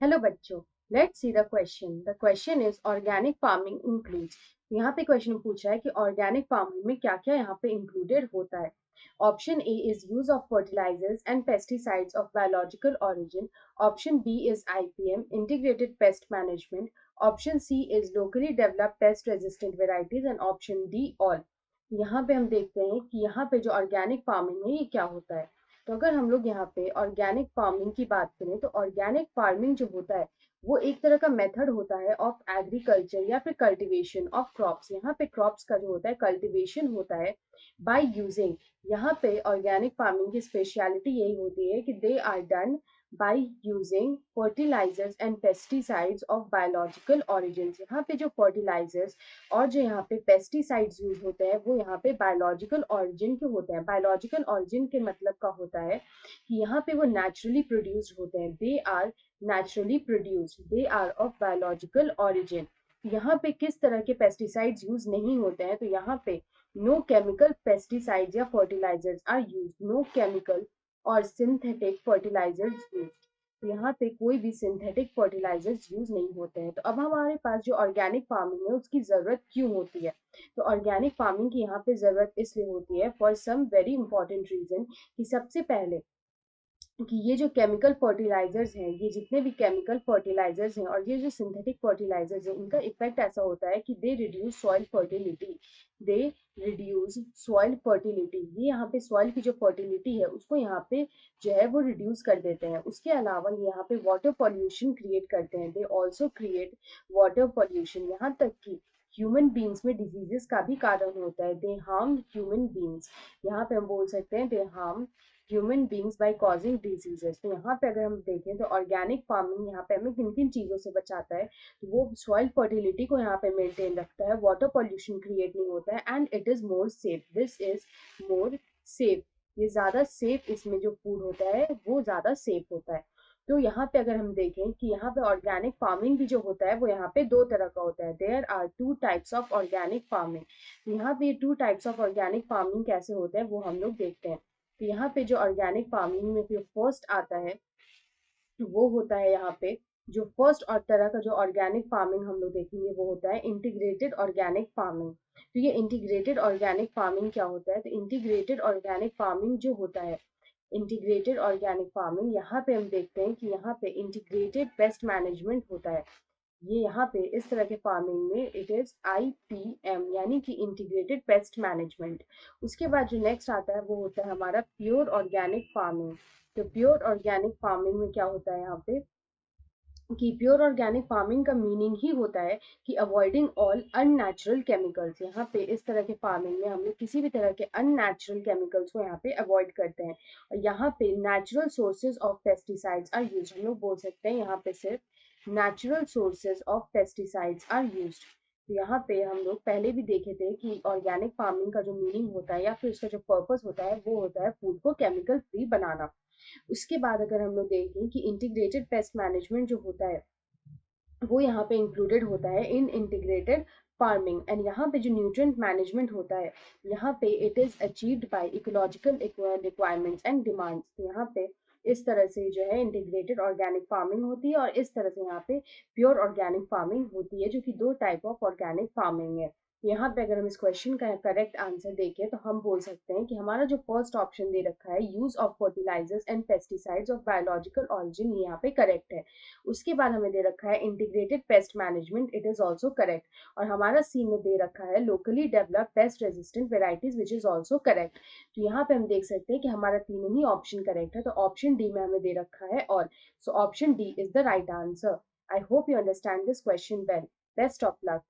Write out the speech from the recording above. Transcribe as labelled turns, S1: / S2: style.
S1: Hello बच्चों, let's see the question. The question is organic farming includes. यहाँ पे question पूछा है कि ऑर्गेनिक फार्मिंग में क्या क्या यहाँ पे इंक्लूडेड होता है। Option A is use of fertilizers and pesticides of biological origin. Option B is IPM integrated pest management. Option C is locally developed pest resistant varieties and option D all. यहाँ पे हम देखते हैं कि यहाँ पे जो ऑर्गेनिक फार्मिंग है ये क्या होता है। तो अगर हम लोग यहाँ पे ऑर्गेनिक फार्मिंग की बात करें तो ऑर्गेनिक फार्मिंग जो होता है वो एक तरह का मेथड होता है ऑफ एग्रीकल्चर या फिर कल्टीवेशन ऑफ क्रॉप्स। यहाँ पे क्रॉप्स का जो होता है कल्टीवेशन होता है बाय यूजिंग। यहाँ पे ऑर्गेनिक फार्मिंग की स्पेशलिटी यही होती है कि they are done by using fertilizers and pesticides of biological origins. यहाँ पे जो fertilizers और जो यहाँ पे पेस्टिसाइड्स यूज होते हैं वो यहाँ पे बायोलॉजिकल ऑरिजिन के होते हैं। बायोलॉजिकल ऑरिजिन के मतलब का होता है कि यहाँ पे वो नेचुरली प्रोड्यूस्ड होते हैं। They are naturally produced, they are of biological origin. यहाँ पे किस तरह के पेस्टिसाइड्स यूज नहीं होते हैं, तो यहाँ पे नो केमिकल पेस्टिसाइड्स या fertilizers are use, no chemical और सिंथेटिक फर्टिलाइजर्स यूज। तो यहाँ पे कोई भी सिंथेटिक फर्टिलाइजर्स यूज नहीं होते हैं। तो अब हमारे पास जो ऑर्गेनिक फार्मिंग है उसकी जरूरत क्यों होती है। तो ऑर्गेनिक फार्मिंग की यहाँ पे जरूरत इसलिए होती है for some very important reason कि सबसे पहले कि ये जो केमिकल फर्टिलाइजर्स हैं, ये जितने भी केमिकल फर्टिलाइजर्स हैं और ये जो सिंथेटिक फर्टिलाइजर्स हैं, इनका इफेक्ट ऐसा होता है कि they reduce soil fertility, they reduce soil fertility. ये यहाँ पे सॉइल की जो फर्टिलिटी है उसको यहाँ पे जो है वो रिड्यूस कर देते हैं। उसके अलावा ये यहाँ पे वाटर पॉल्यूशन क्रिएट करते हैं, they also create water pollution. यहाँ तक कि ह्यूमन बींग्स में डिजीजेस का भी कारण होता है, दे हार्म ह्यूमन बींग्स। यहाँ पे हम बोल सकते हैं they harm human beings by causing diseases. तो यहाँ पे अगर हम देखें तो ऑर्गेनिक फार्मिंग यहाँ पे हमें किन किन चीजों से बचाता है, तो वो सॉइल फर्टिलिटी को यहाँ पे मेंटेन रखता है, वाटर पॉल्यूशन क्रिएट नहीं होता है and it is more safe. This is more safe, ये ज्यादा सेफ, इसमें जो फूड होता है वो ज्यादा सेफ होता है। तो यहाँ पे अगर हम देखें कि यहाँ पे ऑर्गेनिक फार्मिंग भी जो होता है वो यहाँ पे दो तरह का होता है। There are two types of organic farming. यहाँ पे two types of organic farming कैसे होते हैं वो हम लोग देखते हैं। तो यहाँ पे जो ऑर्गेनिक फार्मिंग में जो फर्स्ट आता है वो होता है यहाँ पे जो फर्स्ट और तरह का जो ऑर्गेनिक फार्मिंग हम लोग देखेंगे वो होता है इंटीग्रेटेड ऑर्गेनिक फार्मिंग। तो ये इंटीग्रेटेड ऑर्गेनिक फार्मिंग क्या होता है, तो इंटीग्रेटेड ऑर्गेनिक फार्मिंग जो होता है, इंटीग्रेटेड ऑर्गेनिक फार्मिंग यहाँ पे हम देखते हैं कि यहाँ पे इंटीग्रेटेड पेस्ट मैनेजमेंट होता है। ये यहाँ पे इस तरह के फार्मिंग में इट इज आईपीएम यानी कि इंटीग्रेटेड पेस्ट मैनेजमेंट। उसके बाद जो नेक्स्ट आता है वो होता है हमारा प्योर ऑर्गेनिक फार्मिंग। तो प्योर ऑर्गेनिक फार्मिंग में क्या होता है यहाँ पे कि प्योर ऑर्गेनिक फार्मिंग का मीनिंग ही होता है कि अवॉइडिंग ऑल अननेचुरल केमिकल्स। यहाँ पे इस तरह के फार्मिंग में हम लोग किसी भी तरह के अननेचुरल केमिकल्स को यहाँ पे अवॉइड करते हैं और यहाँ पे natural sources of pesticides are use. हम लोग बोल सकते हैं यहाँ पे सिर्फ natural sources of pesticides are use. तो यहाँ पे हम लोग पहले भी देखे थे कि ऑर्गेनिक फार्मिंग का जो मीनिंग होता है या फिर उसका जो पर्पस होता है वो होता है फूड को केमिकल फ्री बनाना। उसके बाद अगर हम लोग देखें कि इंटीग्रेटेड पेस्ट मैनेजमेंट जो होता है वो यहाँ पे इंक्लूडेड होता है इन इंटीग्रेटेड फार्मिंग एंड यहाँ पे जो न्यूट्रिएंट मैनेजमेंट होता है यहाँ पे it is achieved by ecological requirements and demands. तो यहाँ पे इस तरह से जो है इंटीग्रेटेड ऑर्गेनिक फार्मिंग होती है और इस तरह से यहाँ पे प्योर ऑर्गेनिक फार्मिंग होती है, जो कि दो टाइप ऑफ ऑर्गेनिक फार्मिंग है। यहाँ पे अगर हम इस क्वेश्चन का करेक्ट आंसर देखें तो हम बोल सकते हैं कि हमारा जो फर्स्ट ऑप्शन दे रखा है use of fertilizers and pesticides of biological origin, यहाँ पे करेक्ट है। उसके बाद हमें दे रखा है integrated pest management, it is also correct. और हमारा सी में दे रखा है locally developed pest resistant varieties which is also correct. तो यहाँ पे हम देख सकते हैं कि हमारा तीनों ही ऑप्शन करेक्ट है। तो ऑप्शन डी में हमें दे रखा है और so option D is the right answer. I hope you understand this question well. Best of luck.